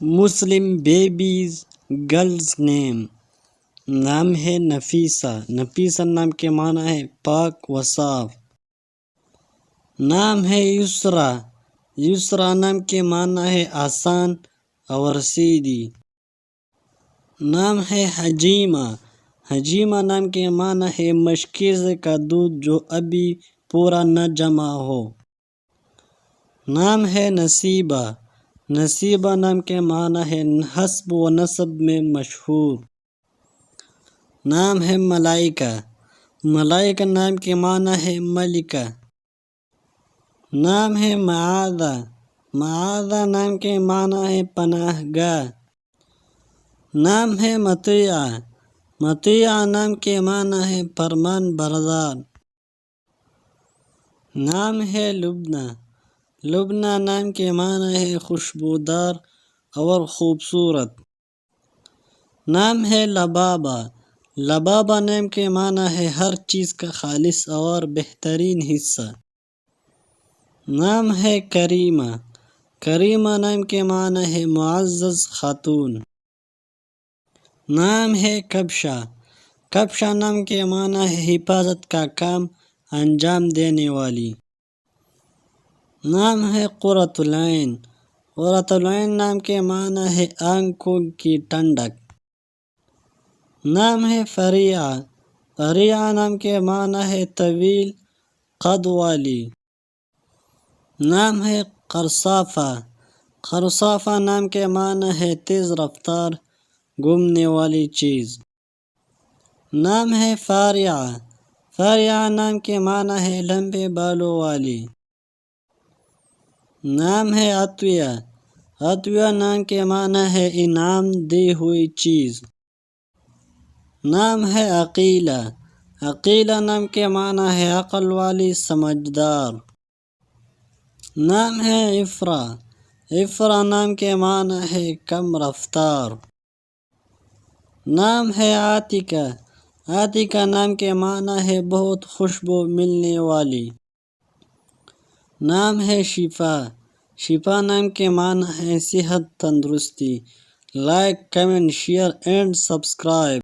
مسلم babies girls نیم، نام ہے نفیسہ، نفیسہ نام کے معنی ہے پاک و صاف۔ نام ہے یسرا، یسرا نام کے معنی ہے آسان اور سیدھی۔ نام ہے حجیمہ، حجیمہ نام کے معنی ہے مشکیزے کا دودھ جو ابھی پورا نہ جما ہو۔ نام ہے نصیبہ، نصیبہ نام کے معنی ہے حسب و نسب میں مشہور۔ نام ہے ملائکہ، ملائکہ نام کے معنی ہے ملکہ۔ نام ہے معاذہ، معاذہ نام کے معنی ہے پناہ گاہ۔ نام ہے مطیعہ، مطیعہ نام کے معنی ہے فرمان بردار۔ نام ہے لبنہ، لبنہ نام کے معنی ہے خوشبودار اور خوبصورت۔ نام ہے لبابہ، لبابہ نام کے معنی ہے ہر چیز کا خالص اور بہترین حصہ۔ نام ہے کریمہ، کریمہ نام کے معنی ہے معزز خاتون۔ نام ہے کبشہ، کبشہ نام کے معنی ہے حفاظت کا کام انجام دینے والی۔ نام ہے قرۃ العین، قرۃ العین نام کے معنی ہے آنکھوں کی ٹھنڈک۔ نام ہے فریعہ، فریعہ نام کے معنی ہے طویل قد والی۔ نام ہے قرصافہ، قرصافہ نام کے معنی ہے تیز رفتار گھومنے والی چیز۔ نام ہے فارعہ، فارعہ نام کے معنی ہے لمبے بالوں والی۔ نام ہے عطیہ، عطیہ نام کے معنی ہے انعام دی ہوئی چیز۔ نام ہے عقیلہ، عقیلہ نام کے معنی ہے عقل والی سمجھدار۔ نام ہے عفرہ، عفرہ نام کے معنی ہے کم رفتار۔ نام ہے عاتکہ، عاتکہ نام کے معنی ہے بہت خوشبو ملنے والی۔ نام ہے شفا، شفا نام کے معنی ہے صحت تندرستی۔ Like, comment, share and subscribe.